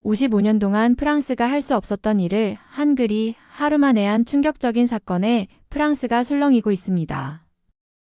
55년 동안 프랑스가 할 수 없었던 일을 한글이 하루 만에 한 충격적인 사건에 프랑스가 술렁이고 있습니다.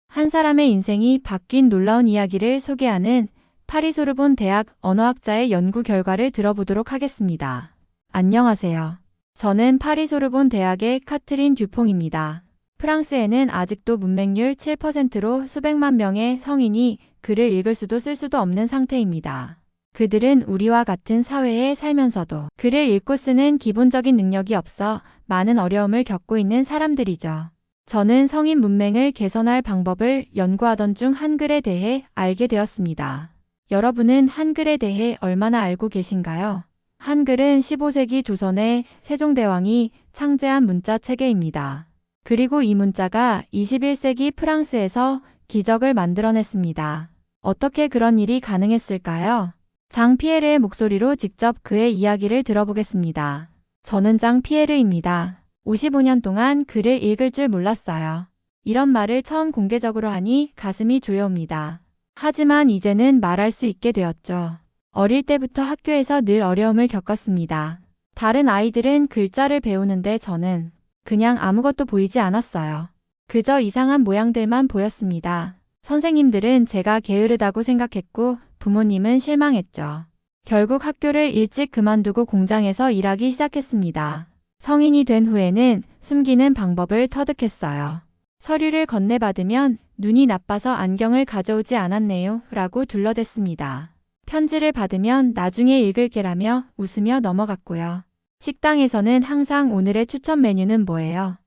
한 사람의 인생이 바뀐 놀라운 이야기를 소개하는 파리소르본 대학 언어학자의 연구 결과를 들어보도록 하겠습니다. 안녕하세요. 저는 파리소르본 대학의 카트린 듀퐁입니다. 프랑스에는 아직도 문맹률 7%로 수백만 명의 성인이 글을 읽을 수도 쓸 수도 없는 상태입니다. 그들은 우리와 같은 사회에 살면서도 글을 읽고 쓰는 기본적인 능력이 없어 많은 어려움을 겪고 있는 사람들이죠. 저는 성인 문맹을 개선할 방법을 연구하던 중 한글에 대해 알게 되었습니다. 여러분은 한글에 대해 얼마나 알고 계신가요? 한글은 15세기 조선의 세종대왕이 창제한 문자 체계입니다. 그리고 이 문자가 21세기 프랑스에서 기적을 만들어냈습니다. 어떻게 그런 일이 가능했을까요? 장 피에르의 목소리로 직접 그의 이야기를 들어보겠습니다. 저는 장 피에르입니다. 55년 동안 글을 읽을 줄 몰랐어요. 이런 말을 처음 공개적으로 하니 가슴이 조여옵니다. 하지만 이제는 말할 수 있게 되었죠. 어릴 때부터 학교에서 늘 어려움을 겪었습니다. 다른 아이들은 글자를 배우는데 저는 그냥 아무것도 보이지 않았어요. 그저 이상한 모양들만 보였습니다. 선생님들은 제가 게으르다고 생각했고 부모님은 실망했죠. 결국 학교를 일찍 그만두고 공장에서 일하기 시작했습니다. 성인이 된 후에는 숨기는 방법을 터득했어요. 서류를 건네받으면 눈이 나빠서 안경을 가져오지 않았네요 라고 둘러댔습니다. 편지를 받으면 나중에 읽을게라며 웃으며 넘어갔고요. 식당에서는 항상 오늘의 추천 메뉴는 뭐예요?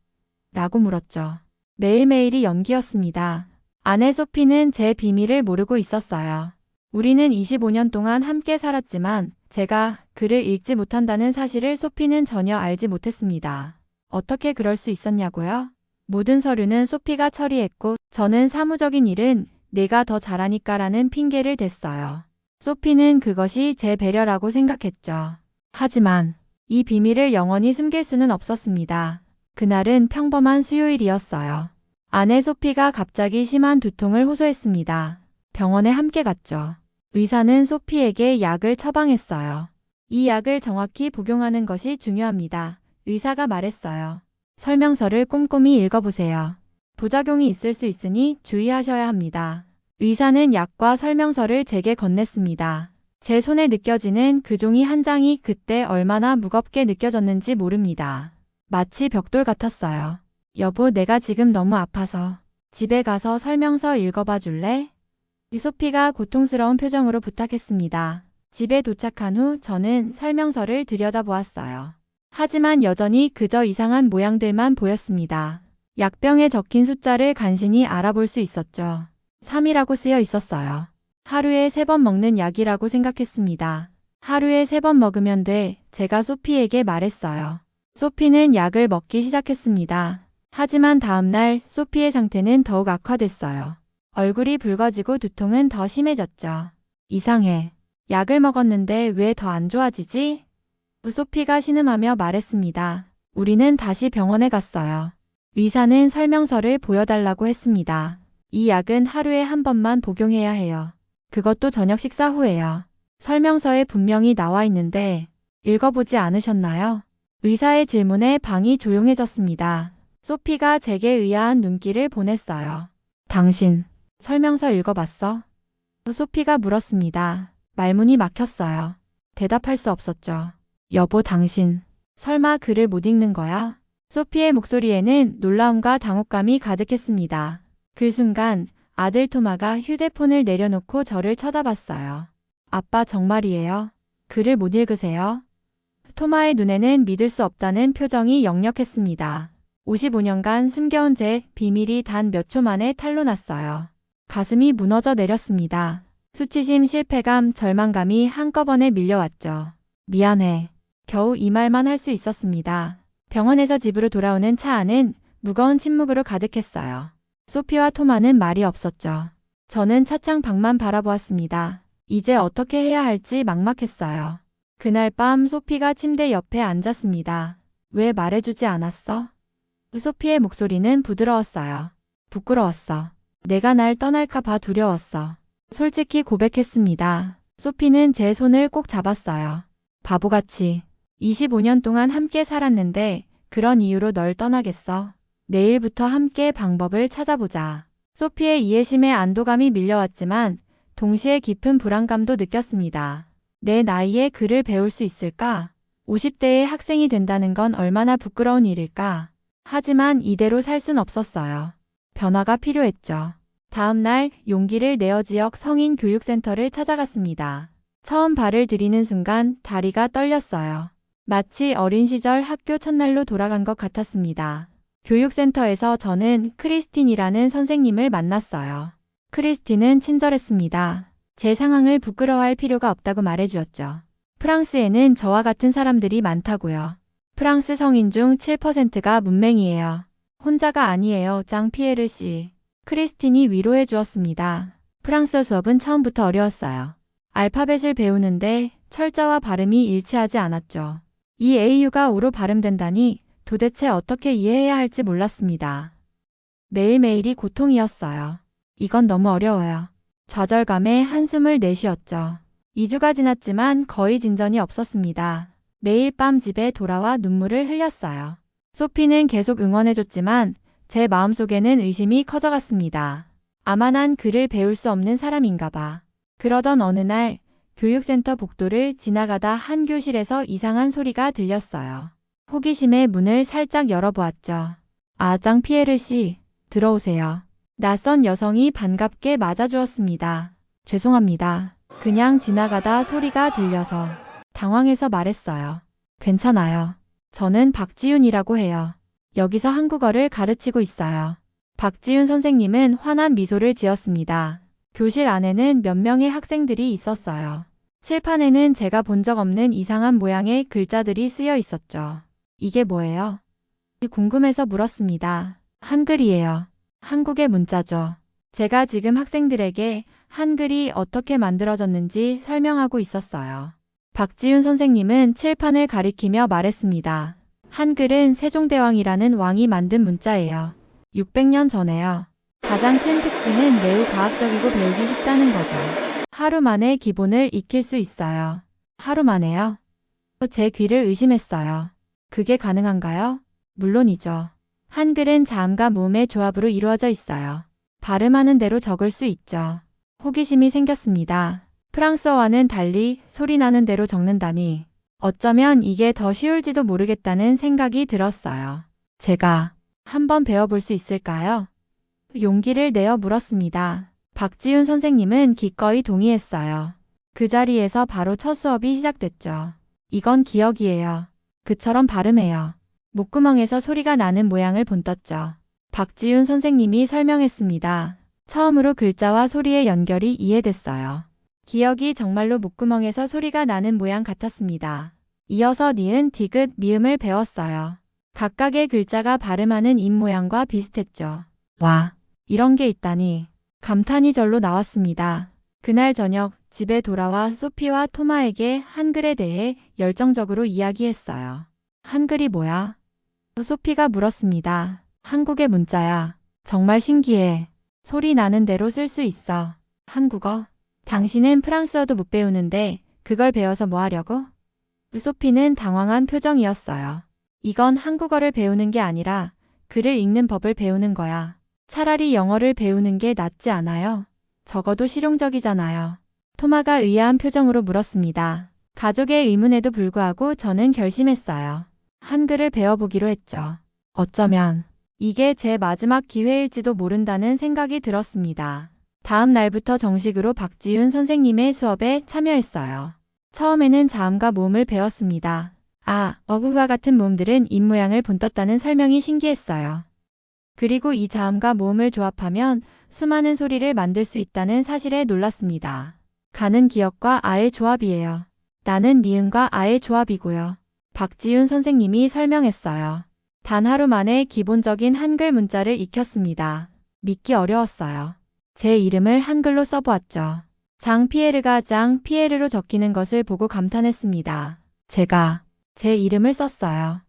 라고 물었죠. 매일매일이 연기였습니다. 아내 소피는 제 비밀을 모르고 있었어요. 우리는 25년 동안 함께 살았지만 제가 글을 읽지 못한다는 사실을 소피는 전혀 알지 못했습니다. 어떻게 그럴 수 있었냐고요? 모든 서류는 소피가 처리했고 저는 사무적인 일은 내가 더 잘하니까라는 핑계를 댔어요. 소피는 그것이 제 배려라고 생각했죠. 하지만 이 비밀을 영원히 숨길 수는 없었습니다. 그날은 평범한 수요일이었어요. 아내 소피가 갑자기 심한 두통을 호소했습니다. 병원에 함께 갔죠. 의사는 소피에게 약을 처방했어요. 이 약을 정확히 복용하는 것이 중요합니다. 의사가 말했어요. 설명서를 꼼꼼히 읽어보세요. 부작용이 있을 수 있으니 주의하셔야 합니다. 의사는 약과 설명서를 제게 건넸습니다. 제 손에 느껴지는 그 종이 한 장이 그때 얼마나 무겁게 느껴졌는지 모릅니다. 마치 벽돌 같았어요. 여보, 내가 지금 너무 아파서 집에 가서 설명서 읽어봐 줄래? 소피가 고통스러운 표정으로 부탁했습니다. 집에 도착한 후 저는 설명서를 들여다보았어요. 하지만 여전히 그저 이상한 모양들만 보였습니다. 약병에 적힌 숫자를 간신히 알아볼 수 있었죠. 3이라고 쓰여 있었어요. 하루에 3번 먹는 약이라고 생각했습니다. 하루에 3번 먹으면 돼, 제가 소피에게 말했어요. 소피는 약을 먹기 시작했습니다. 하지만 다음날 소피의 상태는 더욱 악화됐어요. 얼굴이 붉어지고 두통은 더 심해졌죠. 이상해. 약을 먹었는데 왜 더 안 좋아지지? 소피가 신음하며 말했습니다. 우리는 다시 병원에 갔어요. 의사는 설명서를 보여달라고 했습니다. 이 약은 하루에 한 번만 복용해야 해요. 그것도 저녁 식사 후에요. 설명서에 분명히 나와 있는데 읽어보지 않으셨나요? 의사의 질문에 방이 조용해졌습니다. 소피가 제게 의아한 눈길을 보냈어요. 당신, 설명서 읽어봤어? 소피가 물었습니다. 말문이 막혔어요. 대답할 수 없었죠. 여보, 당신, 설마 글을 못 읽는 거야? 소피의 목소리에는 놀라움과 당혹감이 가득했습니다. 그 순간 아들 토마가 휴대폰을 내려놓고 저를 쳐다봤어요. 아빠, 정말이에요? 글을 못 읽으세요? 토마의 눈에는 믿을 수 없다는 표정이 역력했습니다. 55년간 숨겨온 제 비밀이 단 몇 초 만에 탄로났어요. 가슴이 무너져 내렸습니다. 수치심, 실패감, 절망감이 한꺼번에 밀려왔죠. 미안해. 겨우 이 말만 할 수 있었습니다. 병원에서 집으로 돌아오는 차 안은 무거운 침묵으로 가득했어요. 소피와 토마는 말이 없었죠. 저는 차창 밖만 바라보았습니다. 이제 어떻게 해야 할지 막막했어요. 그날 밤 소피가 침대 옆에 앉았습니다. 왜 말해주지 않았어? 소피의 목소리는 부드러웠어요. 부끄러웠어. 내가 날 떠날까 봐 두려웠어. 솔직히 고백했습니다. 소피는 제 손을 꼭 잡았어요. 바보같이. 25년 동안 함께 살았는데 그런 이유로 널 떠나겠어. 내일부터 함께 방법을 찾아보자. 소피의 이해심에 안도감이 밀려왔지만 동시에 깊은 불안감도 느꼈습니다. 내 나이에 글을 배울 수 있을까? 50대의 학생이 된다는 건 얼마나 부끄러운 일일까? 하지만 이대로 살 순 없었어요. 변화가 필요했죠. 다음 날 용기를 내어 지역 성인 교육센터를 찾아갔습니다. 처음 발을 들이는 순간 다리가 떨렸어요. 마치 어린 시절 학교 첫날로 돌아간 것 같았습니다. 교육센터에서 저는 크리스틴이라는 선생님을 만났어요. 크리스틴은 친절했습니다. 제 상황을 부끄러워할 필요가 없다고 말해주었죠. 프랑스에는 저와 같은 사람들이 많다고요. 프랑스 성인 중 7%가 문맹이에요. 혼자가 아니에요, 장 피에르 씨. 크리스틴이 위로해 주었습니다. 프랑스어 수업은 처음부터 어려웠어요. 알파벳을 배우는데 철자와 발음이 일치하지 않았죠. 이 AU가 O로 발음된다니 도대체 어떻게 이해해야 할지 몰랐습니다. 매일매일이 고통이었어요. 이건 너무 어려워요. 좌절감에 한숨을 내쉬었죠. 2주가 지났지만 거의 진전이 없었습니다. 매일 밤 집에 돌아와 눈물을 흘렸어요. 소피는 계속 응원해줬지만 제 마음속에는 의심이 커져갔습니다. 아마 난 글을 배울 수 없는 사람인가 봐. 그러던 어느 날 교육센터 복도를 지나가다 한 교실에서 이상한 소리가 들렸어요. 호기심에 문을 살짝 열어보았죠. 아, 장 피에르 씨, 들어오세요. 낯선 여성이 반갑게 맞아주었습니다. 죄송합니다. 그냥 지나가다 소리가 들려서 당황해서 말했어요. 괜찮아요. 저는 박지윤이라고 해요. 여기서 한국어를 가르치고 있어요. 박지윤 선생님은 환한 미소를 지었습니다. 교실 안에는 몇 명의 학생들이 있었어요. 칠판에는 제가 본 적 없는 이상한 모양의 글자들이 쓰여 있었죠. 이게 뭐예요? 궁금해서 물었습니다. 한글이에요. 한국의 문자죠. 제가 지금 학생들에게 한글이 어떻게 만들어졌는지 설명하고 있었어요. 박지윤 선생님은 칠판을 가리키며 말했습니다. 한글은 세종대왕이라는 왕이 만든 문자예요. 600년 전에요. 가장 큰 특징은 매우 과학적이고 배우기 쉽다는 거죠. 하루 만에 기본을 익힐 수 있어요. 하루 만에요? 제 귀를 의심했어요. 그게 가능한가요? 물론이죠. 한글은 자음과 모음의 조합으로 이루어져 있어요. 발음하는 대로 적을 수 있죠. 호기심이 생겼습니다. 프랑스어와는 달리 소리 나는 대로 적는다니 어쩌면 이게 더 쉬울지도 모르겠다는 생각이 들었어요. 제가 한번 배워볼 수 있을까요? 용기를 내어 물었습니다. 박지윤 선생님은 기꺼이 동의했어요. 그 자리에서 바로 첫 수업이 시작됐죠. 이건 기억이에요. 그처럼 발음해요. 목구멍에서 소리가 나는 모양을 본떴죠. 박지윤 선생님이 설명했습니다. 처음으로 글자와 소리의 연결이 이해됐어요. 기억이 정말로 목구멍에서 소리가 나는 모양 같았습니다. 이어서 니은, 디귿, 미음을 배웠어요. 각각의 글자가 발음하는 입 모양과 비슷했죠. 와, 이런 게 있다니. 감탄이 절로 나왔습니다. 그날 저녁 집에 돌아와 소피와 토마에게 한글에 대해 열정적으로 이야기했어요. 한글이 뭐야? 소피가 물었습니다. 한국의 문자야. 정말 신기해. 소리 나는 대로 쓸 수 있어. 한국어? 당신은 프랑스어도 못 배우는데 그걸 배워서 뭐 하려고? 소피는 당황한 표정이었어요. 이건 한국어를 배우는 게 아니라 글을 읽는 법을 배우는 거야. 차라리 영어를 배우는 게 낫지 않아요? 적어도 실용적이잖아요. 토마가 의아한 표정으로 물었습니다. 가족의 의문에도 불구하고 저는 결심했어요. 한글을 배워보기로 했죠. 어쩌면 이게 제 마지막 기회일지도 모른다는 생각이 들었습니다. 다음 날부터 정식으로 박지윤 선생님의 수업에 참여했어요. 처음에는 자음과 모음을 배웠습니다. 어부와 같은 모음들은 입 모양을 본떴다는 설명이 신기했어요. 그리고 이 자음과 모음을 조합하면 수많은 소리를 만들 수 있다는 사실에 놀랐습니다. 가는 기억과 아의 조합이에요. 나는 니은과 아의 조합이고요. 박지윤 선생님이 설명했어요. 단 하루 만에 기본적인 한글 문자를 익혔습니다. 믿기 어려웠어요. 제 이름을 한글로 써보았죠. 장 피에르가 장 피에르로 적히는 것을 보고 감탄했습니다. 제가 제 이름을 썼어요.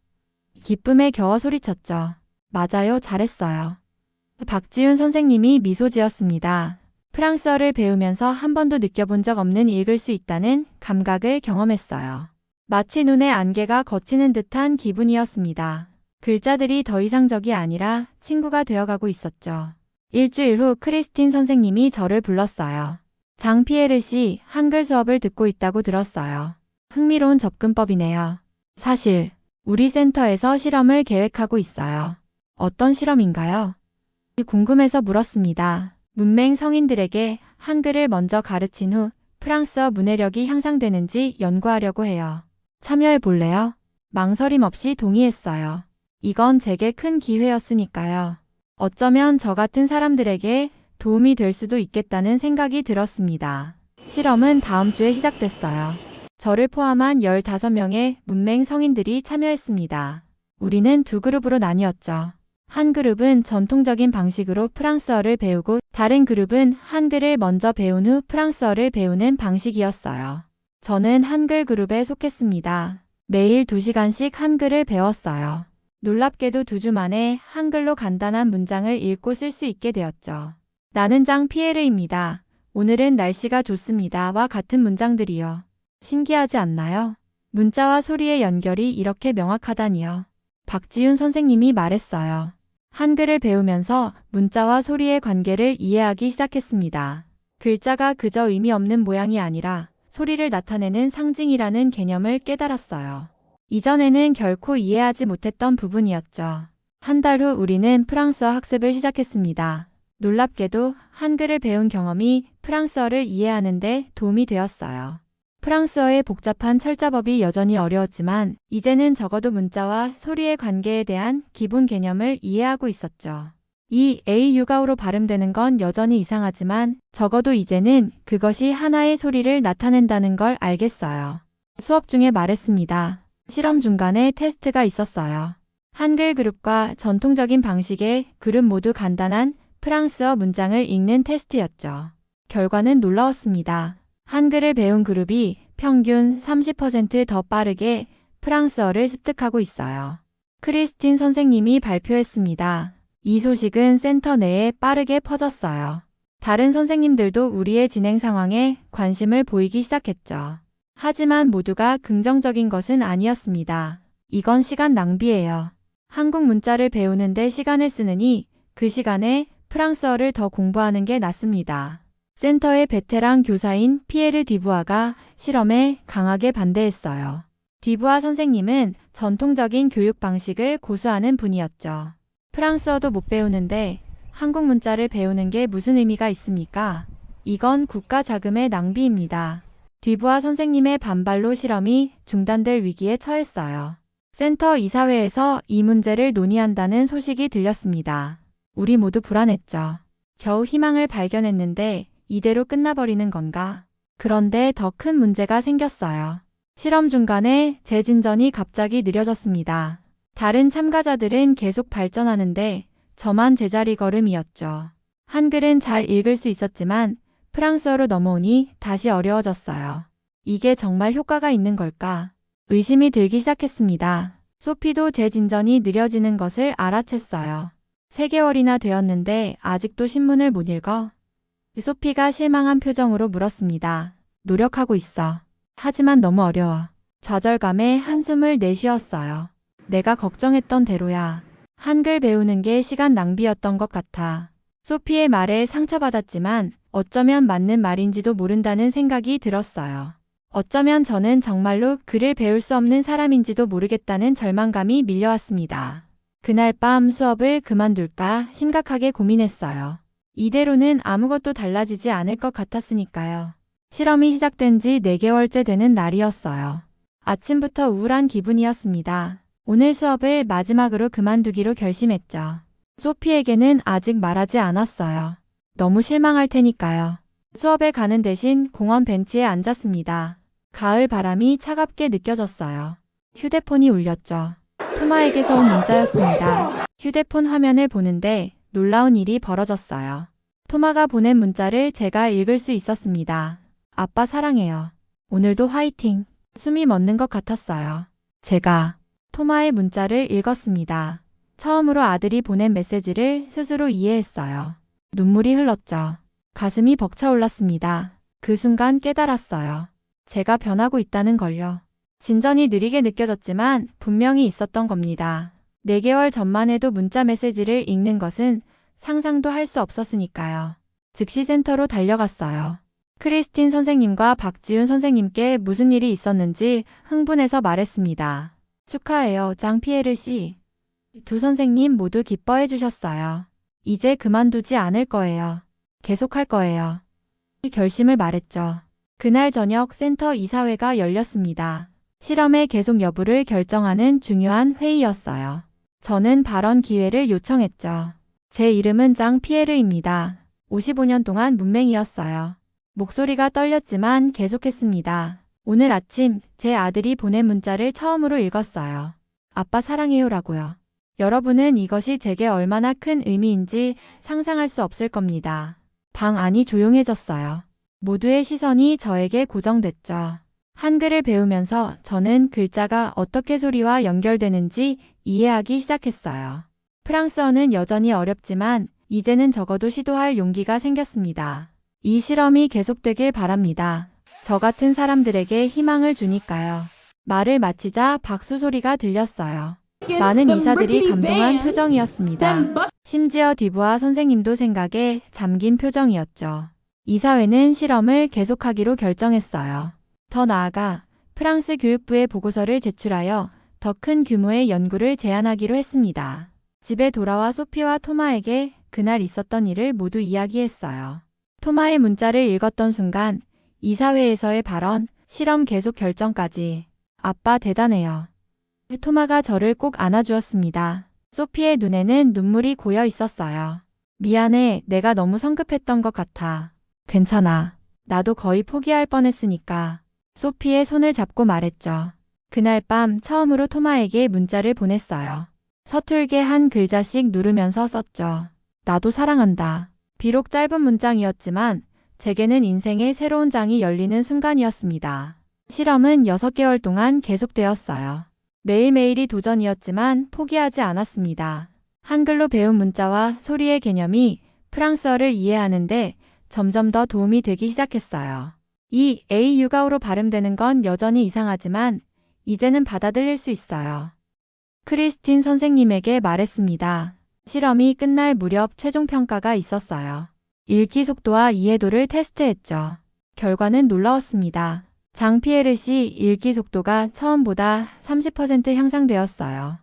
기쁨에 겨워 소리쳤죠. 맞아요, 잘했어요. 박지윤 선생님이 미소 지었습니다. 프랑스어를 배우면서 한 번도 느껴본 적 없는 읽을 수 있다는 감각을 경험했어요. 마치 눈에 안개가 걷히는 듯한 기분이었습니다. 글자들이 더 이상적이 아니라 친구가 되어가고 있었죠. 일주일 후 크리스틴 선생님이 저를 불렀어요. 장피에르 씨, 한글 수업을 듣고 있다고 들었어요. 흥미로운 접근법이네요. 사실 우리 센터에서 실험을 계획하고 있어요. 어떤 실험인가요? 궁금해서 물었습니다. 문맹 성인들에게 한글을 먼저 가르친 후 프랑스어 문해력이 향상되는지 연구하려고 해요. 참여해 볼래요? 망설임 없이 동의했어요. 이건 제게 큰 기회였으니까요. 어쩌면 저 같은 사람들에게 도움이 될 수도 있겠다는 생각이 들었습니다. 실험은 다음 주에 시작됐어요. 저를 포함한 15명의 문맹 성인들이 참여했습니다. 우리는 두 그룹으로 나뉘었죠. 한 그룹은 전통적인 방식으로 프랑스어를 배우고 다른 그룹은 한글을 먼저 배운 후 프랑스어를 배우는 방식이었어요. 저는 한글 그룹에 속했습니다. 매일 2시간씩 한글을 배웠어요. 놀랍게도 2주 만에 한글로 간단한 문장을 읽고 쓸 수 있게 되었죠. 나는 장 피에르입니다. 오늘은 날씨가 좋습니다.와 같은 문장들이요. 신기하지 않나요? 문자와 소리의 연결이 이렇게 명확하다니요. 박지윤 선생님이 말했어요. 한글을 배우면서 문자와 소리의 관계를 이해하기 시작했습니다. 글자가 그저 의미 없는 모양이 아니라 소리를 나타내는 상징이라는 개념을 깨달았어요. 이전에는 결코 이해하지 못했던 부분이었죠. 한 달 후 우리는 프랑스어 학습을 시작했습니다. 놀랍게도 한글을 배운 경험이 프랑스어를 이해하는 데 도움이 되었어요. 프랑스어의 복잡한 철자법이 여전히 어려웠지만 이제는 적어도 문자와 소리의 관계에 대한 기본 개념을 이해하고 있었죠. 이 AU가오로 발음되는 건 여전히 이상하지만 적어도 이제는 그것이 하나의 소리를 나타낸다는 걸 알겠어요. 수업 중에 말했습니다. 실험 중간에 테스트가 있었어요. 한글 그룹과 전통적인 방식의 그룹 모두 간단한 프랑스어 문장을 읽는 테스트였죠. 결과는 놀라웠습니다. 한글을 배운 그룹이 평균 30% 더 빠르게 프랑스어를 습득하고 있어요. 크리스틴 선생님이 발표했습니다. 이 소식은 센터 내에 빠르게 퍼졌어요. 다른 선생님들도 우리의 진행 상황에 관심을 보이기 시작했죠. 하지만 모두가 긍정적인 것은 아니었습니다. 이건 시간 낭비예요. 한국 문자를 배우는데 시간을 쓰느니 그 시간에 프랑스어를 더 공부하는 게 낫습니다. 센터의 베테랑 교사인 피에르 디부아가 실험에 강하게 반대했어요. 디부아 선생님은 전통적인 교육 방식을 고수하는 분이었죠. 프랑스어도 못 배우는데 한국 문자를 배우는 게 무슨 의미가 있습니까? 이건 국가 자금의 낭비입니다. 디부아 선생님의 반발로 실험이 중단될 위기에 처했어요. 센터 이사회에서 이 문제를 논의한다는 소식이 들렸습니다. 우리 모두 불안했죠. 겨우 희망을 발견했는데 이대로 끝나버리는 건가? 그런데 더 큰 문제가 생겼어요. 실험 중간에 재진전이 갑자기 느려졌습니다. 다른 참가자들은 계속 발전하는데 저만 제자리 걸음이었죠. 한글은 잘 읽을 수 있었지만 프랑스어로 넘어오니 다시 어려워졌어요. 이게 정말 효과가 있는 걸까? 의심이 들기 시작했습니다. 소피도 재진전이 느려지는 것을 알아챘어요. 3개월이나 되었는데 아직도 신문을 못 읽어? 소피가 실망한 표정으로 물었습니다. 노력하고 있어. 하지만 너무 어려워. 좌절감에 한숨을 내쉬었어요. 내가 걱정했던 대로야. 한글 배우는 게 시간 낭비였던 것 같아. 소피의 말에 상처받았지만 어쩌면 맞는 말인지도 모른다는 생각이 들었어요. 어쩌면 저는 정말로 글을 배울 수 없는 사람인지도 모르겠다는 절망감이 밀려왔습니다. 그날 밤 수업을 그만둘까 심각하게 고민했어요. 이대로는 아무것도 달라지지 않을 것 같았으니까요. 실험이 시작된 지 4개월째 되는 날이었어요. 아침부터 우울한 기분이었습니다. 오늘 수업을 마지막으로 그만두기로 결심했죠. 소피에게는 아직 말하지 않았어요. 너무 실망할 테니까요. 수업에 가는 대신 공원 벤치에 앉았습니다. 가을 바람이 차갑게 느껴졌어요. 휴대폰이 울렸죠. 토마에게서 온 문자였습니다. 휴대폰 화면을 보는데 놀라운 일이 벌어졌어요. 토마가 보낸 문자를 제가 읽을 수 있었습니다. 아빠 사랑해요. 오늘도 화이팅. 숨이 멎는 것 같았어요. 제가 토마의 문자를 읽었습니다. 처음으로 아들이 보낸 메시지를 스스로 이해했어요. 눈물이 흘렀죠. 가슴이 벅차올랐습니다. 그 순간 깨달았어요. 제가 변하고 있다는 걸요. 진전이 느리게 느껴졌지만 분명히 있었던 겁니다. 4개월 전만 해도 문자 메시지를 읽는 것은 상상도 할 수 없었으니까요. 즉시 센터로 달려갔어요. 크리스틴 선생님과 박지훈 선생님께 무슨 일이 있었는지 흥분해서 말했습니다. 축하해요, 장피에르 씨. 두 선생님 모두 기뻐해 주셨어요. 이제 그만두지 않을 거예요. 계속할 거예요. 결심을 말했죠. 그날 저녁 센터 이사회가 열렸습니다. 실험의 계속 여부를 결정하는 중요한 회의였어요. 저는 발언 기회를 요청했죠. 제 이름은 장 피에르입니다. 55년 동안 문맹이었어요. 목소리가 떨렸지만 계속했습니다. 오늘 아침 제 아들이 보낸 문자를 처음으로 읽었어요. 아빠 사랑해요라고요. 여러분은 이것이 제게 얼마나 큰 의미인지 상상할 수 없을 겁니다. 방 안이 조용해졌어요. 모두의 시선이 저에게 고정됐죠. 한글을 배우면서 저는 글자가 어떻게 소리와 연결되는지 이해하기 시작했어요. 프랑스어는 여전히 어렵지만 이제는 적어도 시도할 용기가 생겼습니다. 이 실험이 계속되길 바랍니다. 저 같은 사람들에게 희망을 주니까요. 말을 마치자 박수 소리가 들렸어요. 많은 이사들이 감동한 표정이었습니다. 심지어 뒤부하 선생님도 생각에 잠긴 표정이었죠. 이사회는 실험을 계속하기로 결정했어요. 더 나아가 프랑스 교육부에 보고서를 제출하여 더 큰 규모의 연구를 제안하기로 했습니다. 집에 돌아와 소피와 토마에게 그날 있었던 일을 모두 이야기했어요. 토마의 문자를 읽었던 순간 이사회에서의 발언, 실험 계속 결정까지 아빠 대단해요. 토마가 저를 꼭 안아주었습니다. 소피의 눈에는 눈물이 고여 있었어요. 미안해, 내가 너무 성급했던 것 같아. 괜찮아. 나도 거의 포기할 뻔했으니까. 소피의 손을 잡고 말했죠. 그날 밤 처음으로 토마에게 문자를 보냈어요. 서툴게 한 글자씩 누르면서 썼죠. 나도 사랑한다. 비록 짧은 문장이었지만 제게는 인생의 새로운 장이 열리는 순간이었습니다. 실험은 6개월 동안 계속되었어요. 매일매일이 도전이었지만 포기하지 않았습니다. 한글로 배운 문자와 소리의 개념이 프랑스어를 이해하는데 점점 더 도움이 되기 시작했어요. 이 A 유가오로 발음되는 건 여전히 이상하지만 이제는 받아들일 수 있어요. 크리스틴 선생님에게 말했습니다. 실험이 끝날 무렵 최종 평가가 있었어요. 읽기 속도와 이해도를 테스트했죠. 결과는 놀라웠습니다. 장피에르 씨 읽기 속도가 처음보다 30% 향상되었어요.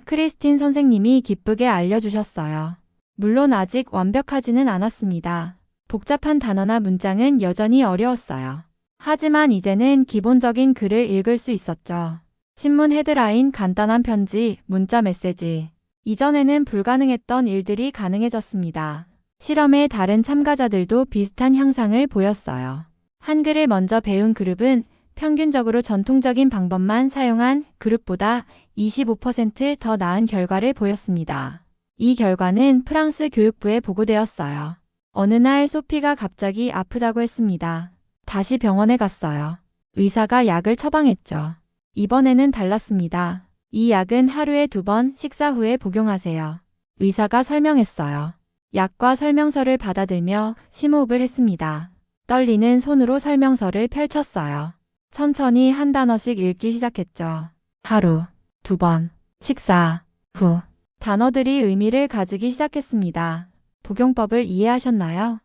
크리스틴 선생님이 기쁘게 알려주셨어요. 물론 아직 완벽하지는 않았습니다. 복잡한 단어나 문장은 여전히 어려웠어요. 하지만 이제는 기본적인 글을 읽을 수 있었죠. 신문 헤드라인, 간단한 편지, 문자 메시지. 이전에는 불가능했던 일들이 가능해졌습니다. 실험의 다른 참가자들도 비슷한 향상을 보였어요. 한글을 먼저 배운 그룹은 평균적으로 전통적인 방법만 사용한 그룹보다 25% 나은 결과를 보였습니다. 이 결과는 프랑스 교육부에 보고되었어요. 어느 날 소피가 갑자기 아프다고 했습니다. 다시 병원에 갔어요. 의사가 약을 처방했죠. 이번에는 달랐습니다. 이 약은 하루에 2번 식사 후에 복용하세요. 의사가 설명했어요. 약과 설명서를 받아들며 심호흡을 했습니다. 떨리는 손으로 설명서를 펼쳤어요. 천천히 한 단어씩 읽기 시작했죠. 하루, 2번, 식사, 후. 단어들이 의미를 가지기 시작했습니다. 복용법을 이해하셨나요?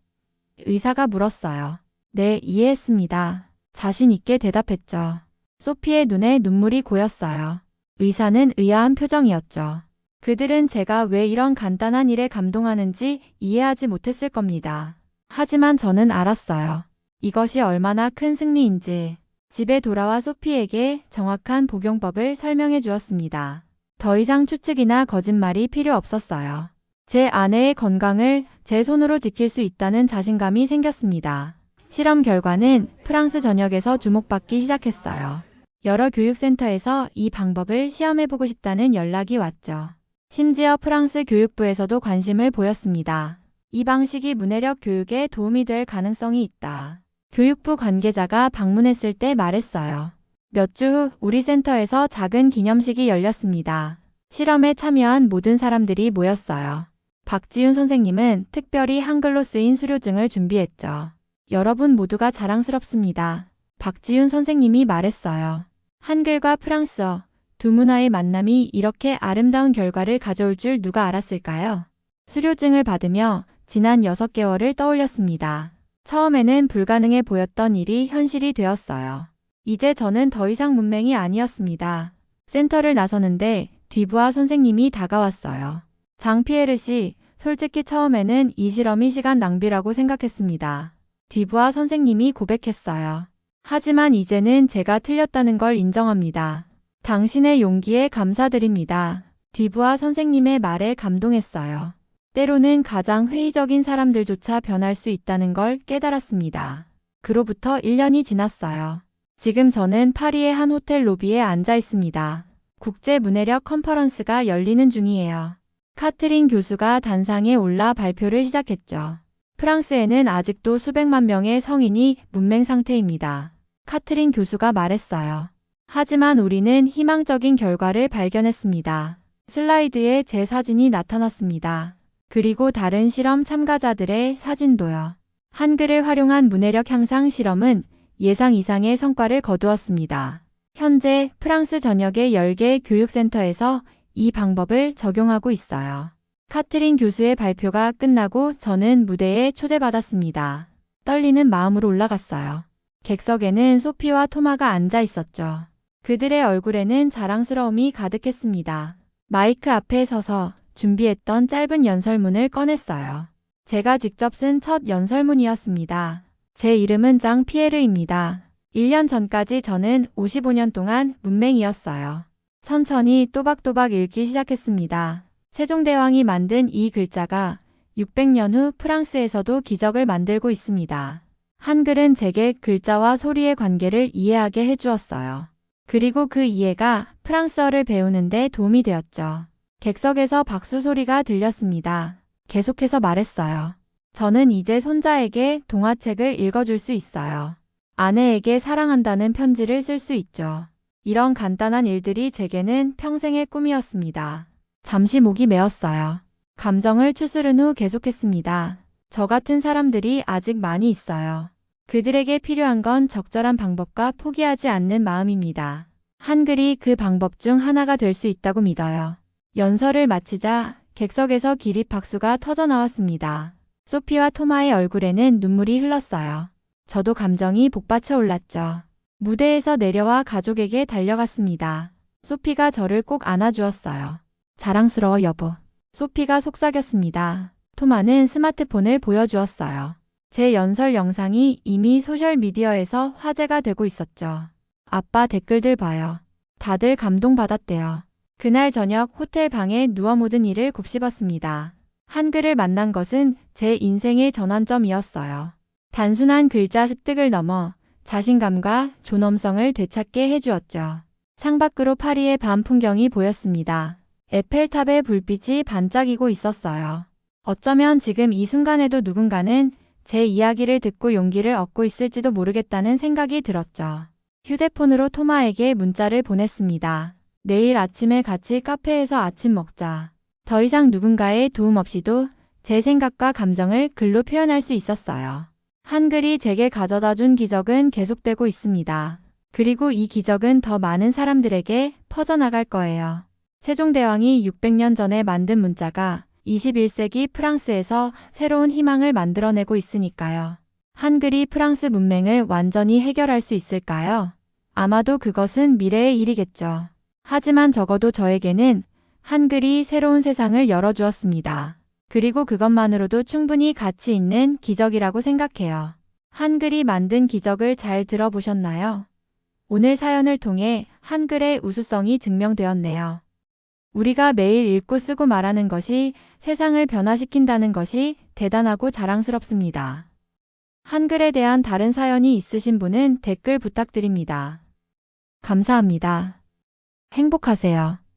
의사가 물었어요. 네, 이해했습니다. 자신 있게 대답했죠. 소피의 눈에 눈물이 고였어요. 의사는 의아한 표정이었죠. 그들은 제가 왜 이런 간단한 일에 감동하는지 이해하지 못했을 겁니다. 하지만 저는 알았어요. 이것이 얼마나 큰 승리인지. 집에 돌아와 소피에게 정확한 복용법을 설명해 주었습니다. 더 이상 추측이나 거짓말이 필요 없었어요. 제 아내의 건강을 제 손으로 지킬 수 있다는 자신감이 생겼습니다. 실험 결과는 프랑스 전역에서 주목받기 시작했어요. 여러 교육센터에서 이 방법을 시험해보고 싶다는 연락이 왔죠. 심지어 프랑스 교육부에서도 관심을 보였습니다. 이 방식이 문해력 교육에 도움이 될 가능성이 있다. 교육부 관계자가 방문했을 때 말했어요. 몇 주 후 우리 센터에서 작은 기념식이 열렸습니다. 실험에 참여한 모든 사람들이 모였어요. 박지훈 선생님은 특별히 한글로 쓰인 수료증을 준비했죠. 여러분 모두가 자랑스럽습니다. 박지훈 선생님이 말했어요. 한글과 프랑스어, 두 문화의 만남이 이렇게 아름다운 결과를 가져올 줄 누가 알았을까요? 수료증을 받으며 지난 6개월을 떠올렸습니다. 처음에는 불가능해 보였던 일이 현실이 되었어요. 이제 저는 더 이상 문맹이 아니었습니다. 센터를 나서는데 뒤부하 선생님이 다가왔어요. 장피에르 씨, 솔직히 처음에는 이 실험이 시간 낭비라고 생각했습니다. 뒤부하 선생님이 고백했어요. 하지만 이제는 제가 틀렸다는 걸 인정합니다. 당신의 용기에 감사드립니다. 뒤부하 선생님의 말에 감동했어요. 때로는 가장 회의적인 사람들조차 변할 수 있다는 걸 깨달았습니다. 그로부터 1년이 지났어요. 지금 저는 파리의 한 호텔 로비에 앉아 있습니다. 국제 문해력 컨퍼런스가 열리는 중이에요. 카트린 교수가 단상에 올라 발표를 시작했죠. 프랑스에는 아직도 수백만 명의 성인이 문맹 상태입니다. 카트린 교수가 말했어요. 하지만 우리는 희망적인 결과를 발견했습니다. 슬라이드에 제 사진이 나타났습니다. 그리고 다른 실험 참가자들의 사진도요. 한글을 활용한 문해력 향상 실험은 예상 이상의 성과를 거두었습니다. 현재 프랑스 전역의 10개 교육센터에서 이 방법을 적용하고 있어요. 카트린 교수의 발표가 끝나고 저는 무대에 초대받았습니다. 떨리는 마음으로 올라갔어요. 객석에는 소피와 토마가 앉아 있었죠. 그들의 얼굴에는 자랑스러움이 가득했습니다. 마이크 앞에 서서 준비했던 짧은 연설문을 꺼냈어요. 제가 직접 쓴 첫 연설문이었습니다. 제 이름은 장 피에르입니다. 1년 전까지 저는 55년 동안 문맹이었어요. 천천히 또박또박 읽기 시작했습니다. 세종대왕이 만든 이 글자가 600년 후 프랑스에서도 기적을 만들고 있습니다. 한글은 제게 글자와 소리의 관계를 이해하게 해주었어요. 그리고 그 이해가 프랑스어를 배우는데 도움이 되었죠. 객석에서 박수 소리가 들렸습니다. 계속해서 말했어요. 저는 이제 손자에게 동화책을 읽어줄 수 있어요. 아내에게 사랑한다는 편지를 쓸 수 있죠. 이런 간단한 일들이 제게는 평생의 꿈이었습니다. 잠시 목이 메었어요. 감정을 추스른 후 계속했습니다. 저 같은 사람들이 아직 많이 있어요. 그들에게 필요한 건 적절한 방법과 포기하지 않는 마음입니다. 한글이 그 방법 중 하나가 될 수 있다고 믿어요. 연설을 마치자 객석에서 기립 박수가 터져 나왔습니다. 소피와 토마의 얼굴에는 눈물이 흘렀어요. 저도 감정이 복받쳐 올랐죠. 무대에서 내려와 가족에게 달려갔습니다. 소피가 저를 꼭 안아주었어요. 자랑스러워 여보. 소피가 속삭였습니다. 토마는 스마트폰을 보여주었어요. 제 연설 영상이 이미 소셜미디어에서 화제가 되고 있었죠. 아빠 댓글들 봐요. 다들 감동받았대요. 그날 저녁 호텔 방에 누워 모든 일을 곱씹었습니다. 한글을 만난 것은 제 인생의 전환점이었어요. 단순한 글자 습득을 넘어 자신감과 존엄성을 되찾게 해주었죠. 창밖으로 파리의 밤 풍경이 보였습니다. 에펠탑의 불빛이 반짝이고 있었어요. 어쩌면 지금 이 순간에도 누군가는 제 이야기를 듣고 용기를 얻고 있을지도 모르겠다는 생각이 들었죠. 휴대폰으로 토마에게 문자를 보냈습니다. 내일 아침에 같이 카페에서 아침 먹자. 더 이상 누군가의 도움 없이도 제 생각과 감정을 글로 표현할 수 있었어요. 한글이 제게 가져다 준 기적은 계속되고 있습니다. 그리고 이 기적은 더 많은 사람들에게 퍼져나갈 거예요. 세종대왕이 600년 전에 만든 문자가 21세기 프랑스에서 새로운 희망을 만들어내고 있으니까요. 한글이 프랑스 문맹을 완전히 해결할 수 있을까요? 아마도 그것은 미래의 일이겠죠. 하지만 적어도 저에게는 한글이 새로운 세상을 열어주었습니다. 그리고 그것만으로도 충분히 가치 있는 기적이라고 생각해요. 한글이 만든 기적을 잘 들어보셨나요? 오늘 사연을 통해 한글의 우수성이 증명되었네요. 우리가 매일 읽고 쓰고 말하는 것이 세상을 변화시킨다는 것이 대단하고 자랑스럽습니다. 한글에 대한 다른 사연이 있으신 분은 댓글 부탁드립니다. 감사합니다. 행복하세요.